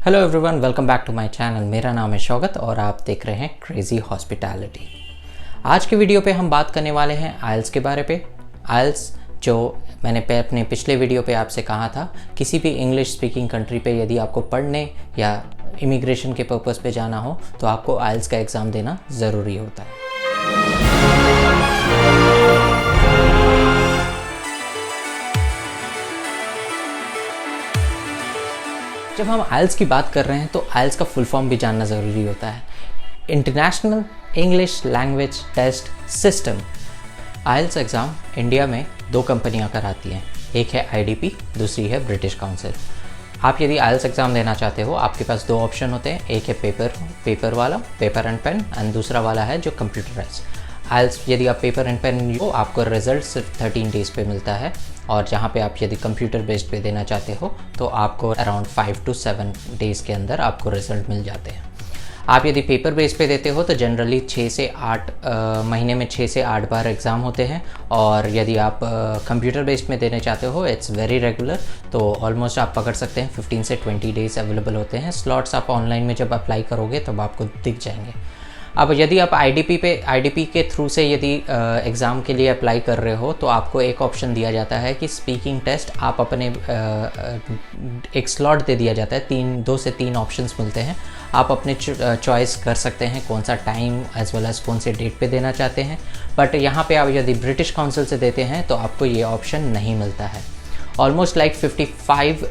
Hello everyone, welcome back to my channel. मेरा नाम है शौकत और आप देख रहे हैं क्रेजी हॉस्पिटैलिटी। आज के वीडियो पे हम बात करने वाले हैं आइल्स के बारे पे। आइल्स जो मैंने अपने पिछले वीडियो पे आपसे कहा था, किसी भी इंग्लिश स्पीकिंग कंट्री पे यदि आपको पढ़ने या इमिग्रेशन के पर्पज़ पे जाना हो तो आपको आइल्स का एग्ज़ाम देना ज़रूरी होता है। जब हम आइल्स की बात कर रहे हैं तो आइल्स का फुल फॉर्म भी जानना ज़रूरी होता है। International English language test system. IELTS exam India में दो कंपनियां कराती हैं, एक है आईडीपी, दूसरी है ब्रिटिश काउंसिल। आप यदि आइल्स एग्ज़ाम देना चाहते हो, आपके पास दो ऑप्शन होते हैं, एक है पेपर वाला, पेपर एंड पेन, एंड दूसरा वाला है जो कंप्यूटराइज। आइल्स यदि आप पेपर एंड पेन हो, आपको रिजल्ट सिर्फ 13 डेज़ पे मिलता है, और जहाँ पे आप यदि कंप्यूटर बेस्ड पे देना चाहते हो तो आपको अराउंड 5 to 7 डेज़ के अंदर आपको रिजल्ट मिल जाते हैं। आप यदि पेपर बेस पे देते हो तो जनरली 6 से 8 महीने में 6 से 8 बार एग्ज़ाम होते हैं, और यदि आप कंप्यूटर बेस्ड में देने चाहते हो, इट्स वेरी रेगुलर, तो ऑलमोस्ट आप पकड़ सकते हैं 15 से 20 डेज़ अवेलेबल होते हैं। स्लॉट्स आप ऑनलाइन में जब अप्लाई करोगे तब आपको दिख जाएंगे। अब यदि आप आईडीपी के थ्रू से यदि एग्ज़ाम के लिए अप्लाई कर रहे हो तो आपको एक ऑप्शन दिया जाता है कि स्पीकिंग टेस्ट आप अपने एक स्लॉट दे दिया जाता है, 2 से 3 ऑप्शंस मिलते हैं। आप अपने चॉइस कर सकते हैं कौन सा टाइम एज वेल एज कौन से डेट पे देना चाहते हैं। बट यहाँ पे आप यदि ब्रिटिश काउंसिल से देते हैं तो आपको ये ऑप्शन नहीं मिलता है। ऑलमोस्ट लाइक 55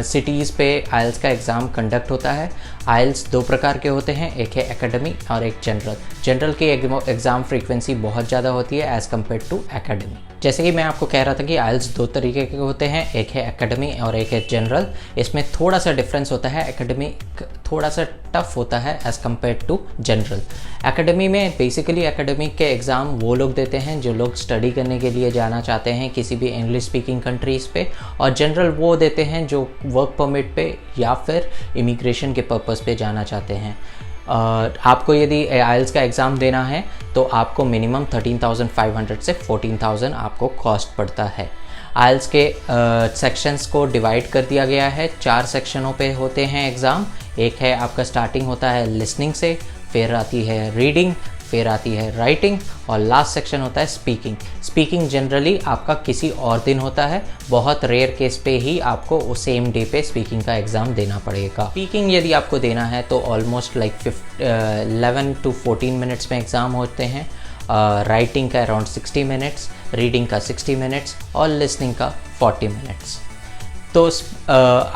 सिटीज़ पे आइल्स का एग्ज़ाम कंडक्ट होता है। आइल्स दो प्रकार के होते हैं, एक है एकेडमी और एक जनरल। जनरल की एग्ज़ाम फ्रीक्वेंसी बहुत ज़्यादा होती है एज़ कम्पेयर टू एकेडमी। जैसे कि मैं आपको कह रहा था कि आइल्स दो तरीके के होते हैं, एक है एकेडमी और एक है जनरल। इसमें थोड़ा सा डिफरेंस होता है, एकेडमी थोड़ा सा टफ होता है as compare to general. Academy में बेसिकली एकेडमिक के एग्ज़ाम वो लोग देते हैं जो लोग स्टडी करने के लिए जाना चाहते हैं किसी भी इंग्लिश स्पीकिंग कंट्रीज़ पे, और जनरल वो देते हैं जो वर्क परमिट पे या फिर इमिग्रेशन के पर्पज़ पे जाना चाहते हैं। आपको यदि आइल्स का एग्ज़ाम देना है तो आपको मिनिमम 13,500 से 14,000 आपको कॉस्ट पड़ता है। आइल्स के सेक्शंस को डिवाइड कर दिया गया है, 4 सेक्शनों पे होते हैं एग्ज़ाम। एक है आपका स्टार्टिंग होता है लिसनिंग से, फिर आती है रीडिंग, फिर आती है राइटिंग, और लास्ट सेक्शन होता है स्पीकिंग। स्पीकिंग जनरली आपका किसी और दिन होता है, बहुत रेयर केस पे ही आपको उस सेम डे पे स्पीकिंग का एग्ज़ाम देना पड़ेगा। स्पीकिंग यदि आपको देना है तो ऑलमोस्ट लाइक 11 to 14 मिनट्स में एग्ज़ाम होते हैं। राइटिंग का अराउंड 60 मिनट्स, रीडिंग का 60 मिनट्स और लिसनिंग का 40 मिनट्स। तो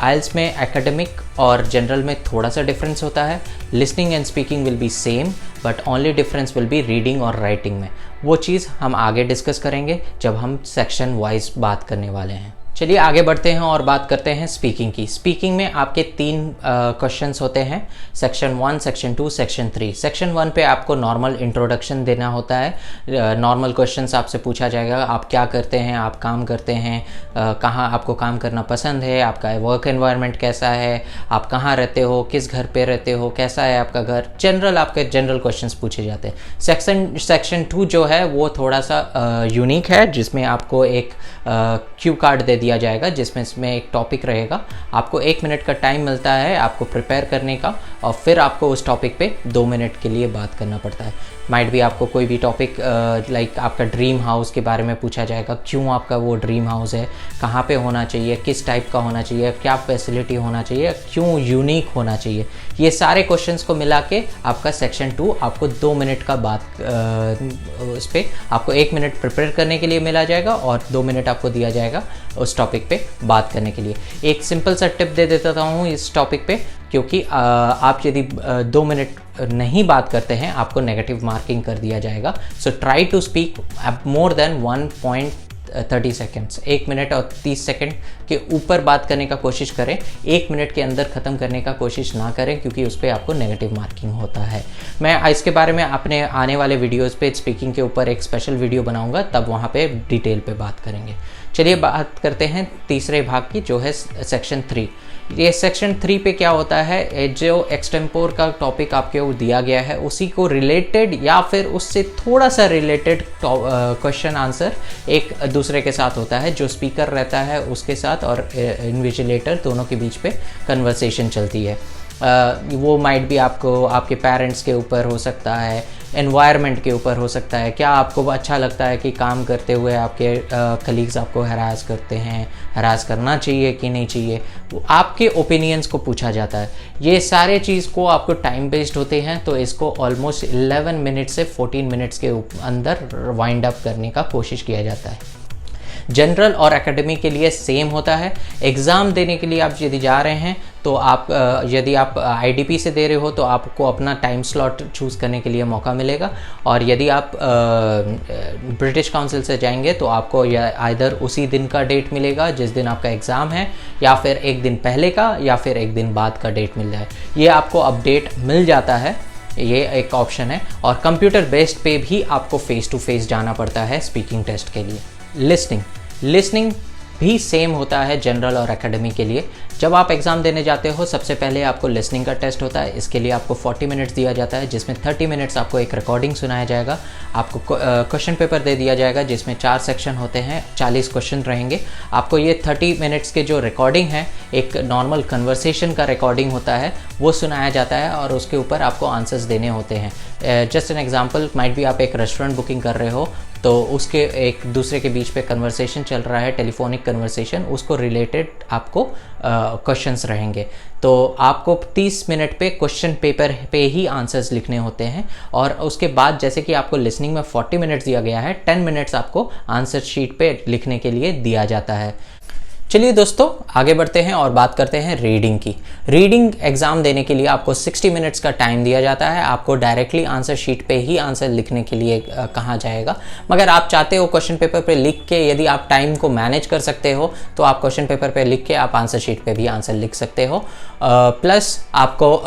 आइल्स में एकेडमिक और जनरल में थोड़ा सा डिफरेंस होता है। Listening and speaking will be same, but only difference will be reading और राइटिंग में। वो चीज़ हम आगे डिस्कस करेंगे जब हम सेक्शन वाइज बात करने वाले हैं। चलिए आगे बढ़ते हैं और बात करते हैं स्पीकिंग की। स्पीकिंग में आपके 3 क्वेश्चंस होते हैं, सेक्शन 1, सेक्शन 2, सेक्शन 3। सेक्शन 1 पे आपको नॉर्मल इंट्रोडक्शन देना होता है। नॉर्मल क्वेश्चंस आपसे पूछा जाएगा, आप क्या करते हैं, आप काम करते हैं, कहाँ आपको काम करना पसंद है, आपका वर्क एनवायरनमेंट कैसा है, आप कहाँ रहते हो, किस घर पे रहते हो, कैसा है आपका घर। जनरल आपके जनरल क्वेश्चंस पूछे जाते हैं। सेक्शन 2 जो है वो थोड़ा सा यूनिक है, जिसमें आपको एक क्यू कार्ड दे दिया जाएगा, जिसमें इसमें एक टॉपिक रहेगा। आपको 1 मिनट का टाइम मिलता है आपको प्रिपेयर करने का, और फिर आपको उस टॉपिक पे 2 मिनट के लिए बात करना पड़ता है। माइट भी आपको कोई भी टॉपिक लाइक आपका ड्रीम हाउस के बारे में पूछा जाएगा, क्यों आपका वो ड्रीम हाउस है, कहाँ पे होना चाहिए, किस टाइप का होना चाहिए, क्या फैसिलिटी होना चाहिए, क्यों यूनिक होना चाहिए। ये सारे क्वेश्चंस को मिला के आपका सेक्शन 2 आपको 2 मिनट का बात उस पर आपको 1 मिनट प्रिपेयर करने के लिए मिला जाएगा और 2 मिनट आपको दिया जाएगा उस टॉपिक पे बात करने के लिए। एक सिंपल सा टिप दे देता हूँ इस टॉपिक पे, क्योंकि आप यदि 2 मिनट नहीं बात करते हैं आपको नेगेटिव मार्किंग कर दिया जाएगा। So try to speak more than 1.30 seconds. 1 minute और 30 सेकेंड के ऊपर बात करने का कोशिश करें, 1 मिनट के अंदर ख़त्म करने का कोशिश ना करें, क्योंकि उस पर आपको नेगेटिव मार्किंग होता है। मैं इसके बारे में अपने आने वाले वीडियोस पे स्पीकिंग के ऊपर एक स्पेशल वीडियो बनाऊंगा, तब वहाँ पे डिटेल पे बात करेंगे। चलिए बात करते हैं तीसरे भाग की, जो है सेक्शन 3। ये सेक्शन 3 पे क्या होता है, जो एक्सटेम्पोर का टॉपिक आपके ऊपर दिया गया है उसी को रिलेटेड या फिर उससे थोड़ा सा रिलेटेड क्वेश्चन आंसर एक दूसरे के साथ होता है। जो स्पीकर रहता है उसके साथ और इन्विजिलेटर दोनों के बीच पे कन्वर्सेशन चलती है। वो माइट भी आपको आपके पेरेंट्स के ऊपर हो सकता है, एनवायरनमेंट के ऊपर हो सकता है, क्या आपको अच्छा लगता है कि काम करते हुए आपके कलीग्स आपको हरास करते हैं, हरास करना चाहिए कि नहीं चाहिए, वो आपके ओपिनियंस को पूछा जाता है। ये सारे चीज़ को आपको टाइम बेस्ड होते हैं, तो इसको ऑलमोस्ट 11 मिनट से 14 मिनट्स के अंदर वाइंड अप करने का कोशिश किया जाता है। जनरल और एकेडमिक के लिए सेम होता है। एग्ज़ाम देने के लिए आप यदि जा रहे हैं तो आप यदि आप आईडीपी से दे रहे हो तो आपको अपना टाइम स्लॉट चूज़ करने के लिए मौका मिलेगा, और यदि आप ब्रिटिश काउंसिल से जाएंगे तो आपको या आइदर उसी दिन का डेट मिलेगा जिस दिन आपका एग्ज़ाम है, या फिर एक दिन पहले का, या फिर एक दिन बाद का डेट मिल जाए। ये आपको अपडेट मिल जाता है, ये एक ऑप्शन है। और कंप्यूटर बेस्ड पे भी आपको फेस टू फेस जाना पड़ता है स्पीकिंग टेस्ट के लिए। लिसनिंग भी सेम होता है जनरल और एकेडमी के लिए। जब आप एग्ज़ाम देने जाते हो सबसे पहले आपको लिसनिंग का टेस्ट होता है। इसके लिए आपको 40 मिनट्स दिया जाता है, जिसमें 30 मिनट्स आपको एक रिकॉर्डिंग सुनाया जाएगा। आपको क्वेश्चन पेपर दे दिया जाएगा जिसमें 4 सेक्शन होते हैं, 40 क्वेश्चन रहेंगे। आपको ये 30 मिनट्स के जो रिकॉर्डिंग है, एक नॉर्मल कन्वर्सेशन का रिकॉर्डिंग होता है, वो सुनाया जाता है और उसके ऊपर आपको आंसर्स देने होते हैं। जस्ट एन एग्जाम्पल, माइट भी आप एक रेस्टोरेंट बुकिंग कर रहे हो तो उसके एक दूसरे के बीच पे कन्वर्सेशन चल रहा है, टेलीफोनिक कन्वर्सेशन, उसको रिलेटेड आपको क्वेश्चंस रहेंगे। तो आपको 30 मिनट पे क्वेश्चन पेपर पे ही आंसर्स लिखने होते हैं, और उसके बाद जैसे कि आपको लिसनिंग में 40 मिनट्स दिया गया है, 10 मिनट्स आपको आंसर शीट पे लिखने के लिए दिया जाता है। चलिए दोस्तों आगे बढ़ते हैं और बात करते हैं रीडिंग की। रीडिंग एग्ज़ाम देने के लिए आपको 60 मिनट्स का टाइम दिया जाता है। आपको डायरेक्टली आंसर शीट पे ही आंसर लिखने के लिए कहा जाएगा, मगर आप चाहते हो क्वेश्चन पेपर पे लिख के, यदि आप टाइम को मैनेज कर सकते हो तो आप क्वेश्चन पेपर पे लिख के आप आंसर शीट पे भी आंसर लिख सकते हो। प्लस आपको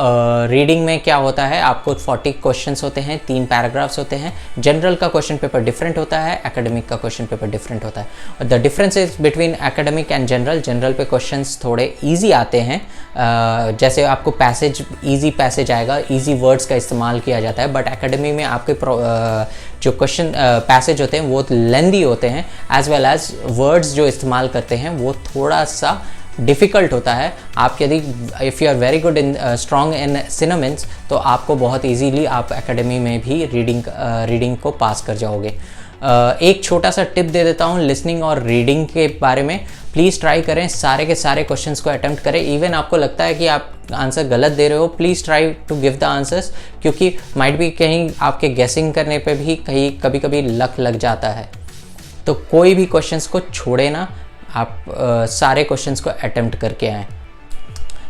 रीडिंग में क्या होता है, आपको 40 क्वेश्चन होते हैं, 3 पैराग्राफ्स होते हैं। जनरल का क्वेश्चन पेपर डिफरेंट होता है, एकेडमिक का क्वेश्चन पेपर डिफरेंट होता है। The difference is between academic and general पे क्वेश्चंस थोड़े इजी आते हैं। जैसे आपको इजी पैसेज आएगा, इजी वर्ड्स का इस्तेमाल किया जाता है, बट एकेडमी में आपके जो क्वेश्चन पैसेज होते हैं वो लेंदी होते हैं, एज वेल एज वर्ड्स जो इस्तेमाल करते हैं वो थोड़ा सा डिफ़िकल्ट होता है। आप यदि if you are very good in strong in synonyms तो आपको बहुत इजीली आप एकेडमी में भी रीडिंग को पास कर जाओगे। एक छोटा सा टिप दे देता हूँ लिसनिंग और रीडिंग के बारे में। प्लीज़ ट्राई करें, सारे के सारे क्वेश्चंस को अटेम्प्ट करें। इवन आपको लगता है कि आप आंसर गलत दे रहे हो, please try to give the answers, क्योंकि माइट भी कहीं आपके गेसिंग करने पे भी कभी कभी लक लग जाता है। तो कोई भी क्वेश्चंस को छोड़े ना, आप सारे क्वेश्चंस को अटेम्प्ट करके आएँ।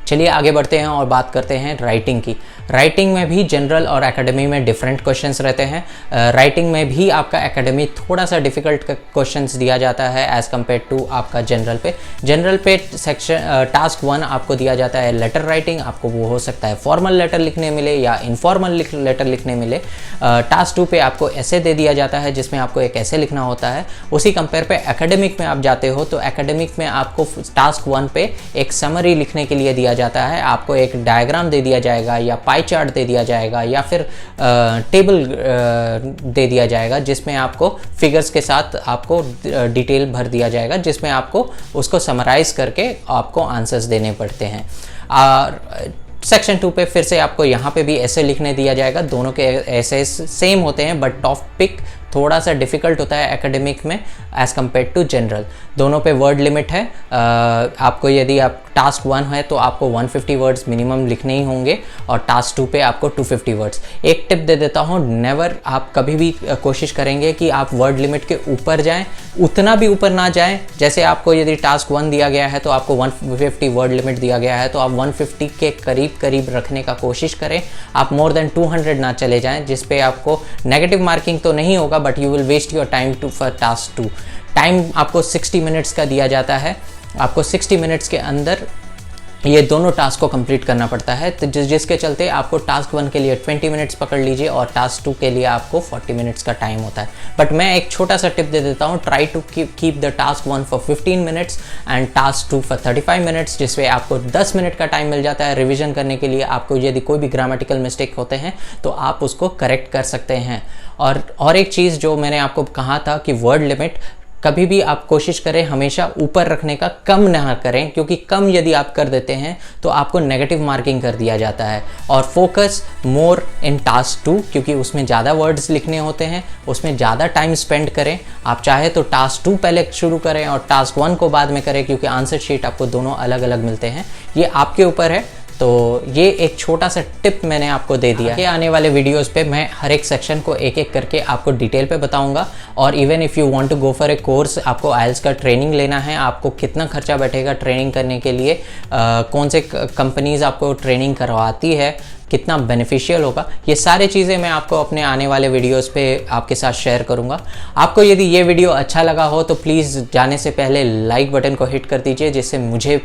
चलिए आगे बढ़ते हैं और बात करते हैं राइटिंग की। राइटिंग में भी जनरल और एकेडमी में डिफरेंट क्वेश्चंस रहते हैं। राइटिंग में भी आपका एकेडमी थोड़ा सा डिफ़िकल्ट क्वेश्चंस दिया जाता है एज़ कम्पेयर टू आपका जनरल पे सेक्शन टास्क 1 आपको दिया जाता है लेटर राइटिंग। आपको वो हो सकता है फॉर्मल लेटर लिखने मिले या इनफॉर्मल लेटर लिखने मिले। टास्क 2 पे आपको ऐसे दे दिया जाता है जिसमें आपको एक ऐसे लिखना होता है। उसी कंपेयर पे एकेडमिक में आप जाते हो तो एकेडमिक में आपको टास्क 1 पे एक समरी लिखने के लिए दिया जाता है। आपको एक डायग्राम दे दिया जाएगा या पाई चार्ट दे दिया जाएगा या फिर टेबल दे दिया जाएगा, जिसमें आपको फिगर्स के साथ आपको डिटेल भर दिया जाएगा, जिसमें आपको उसको समराइज करके आपको आंसर्स देने पड़ते हैं। और सेक्शन 2 पे फिर से आपको यहाँ पे भी ऐसे लिखने दिया जाएगा। दोनों के ऐसे सेम होते हैं, बट टॉपिक थोड़ा सा डिफ़िकल्ट होता है एकेडमिक में एज़ कम्पेयर टू जनरल। दोनों पे वर्ड लिमिट है। आपको यदि आप टास्क 1 है तो आपको 150 वर्ड्स मिनिमम लिखने ही होंगे, और टास्क 2 पे आपको 250 वर्ड्स। एक टिप दे देता हूँ, नेवर आप कभी भी कोशिश करेंगे कि आप वर्ड लिमिट के ऊपर जाएं, उतना भी ऊपर ना जाएं। जैसे आपको यदि टास्क 1 दिया गया है तो आपको 150 वर्ड लिमिट दिया गया है, तो आप 150 के करीब रखने का कोशिश करें। आप मोर देन 200 ना चले जाएं, जिस पे आपको नेगेटिव मार्किंग तो नहीं होगा, but you will waste your time for task 2। Time आपको 60 मिनट्स का दिया जाता है। आपको 60 मिनट्स के अंदर ये दोनों टास्क को कंप्लीट करना पड़ता है, तो जिसके चलते आपको टास्क 1 के लिए 20 मिनट्स पकड़ लीजिए और टास्क 2 के लिए आपको 40 मिनट्स का टाइम होता है। बट मैं एक छोटा सा टिप दे देता हूँ, try to keep the task 1 for 15 minutes and task 2 for 35 minutes, जिसमें आपको 10 मिनट का टाइम मिल जाता है रिविजन करने के लिए। आपको यदि कोई भी ग्रामेटिकल मिस्टेक होते हैं तो आप उसको करेक्ट कर सकते हैं। और एक चीज़ जो मैंने आपको कहा था कि वर्ड लिमिट कभी भी आप कोशिश करें हमेशा ऊपर रखने का, कम ना करें, क्योंकि कम यदि आप कर देते हैं तो आपको नेगेटिव मार्किंग कर दिया जाता है। और फोकस मोर इन टास्क 2, क्योंकि उसमें ज़्यादा वर्ड्स लिखने होते हैं, उसमें ज़्यादा टाइम स्पेंड करें। आप चाहे तो टास्क 2 पहले शुरू करें और टास्क 1 को बाद में करें, क्योंकि आंसर शीट आपको दोनों अलग अलग मिलते हैं। ये आपके ऊपर है। तो ये एक छोटा सा टिप मैंने आपको दे दिया है। आने वाले वीडियोस पे मैं हर एक सेक्शन को एक एक करके आपको डिटेल पे बताऊंगा। और even if you want to go for a course, आपको आइल्स का ट्रेनिंग लेना है, आपको कितना खर्चा बैठेगा ट्रेनिंग करने के लिए, कौन से कंपनीज आपको ट्रेनिंग करवाती है, कितना बेनिफिशियल होगा, ये सारी चीज़ें मैं आपको अपने आने वाले वीडियोस पे आपके साथ शेयर करूंगा। आपको यदि ये वीडियो अच्छा लगा हो तो प्लीज़ जाने से पहले लाइक बटन को हिट कर दीजिए, जिससे मुझे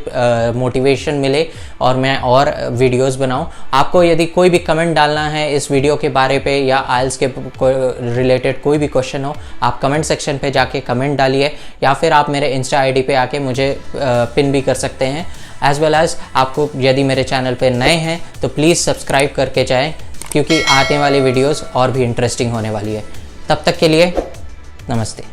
मोटिवेशन मिले और मैं और वीडियोस बनाऊं। आपको यदि कोई भी कमेंट डालना है इस वीडियो के बारे पे या आइल्स के रिलेटेड कोई भी क्वेश्चन हो, आप कमेंट सेक्शन पे जाके कमेंट डालिए, या फिर आप मेरे इंस्टा आईडी पे आके मुझे पिन भी कर सकते हैं। एज वेल एज आपको यदि मेरे चैनल पे नए हैं तो प्लीज़ सब्सक्राइब करके जाएं, क्योंकि आने वाली वीडियोस और भी इंटरेस्टिंग होने वाली है। तब तक के लिए नमस्ते।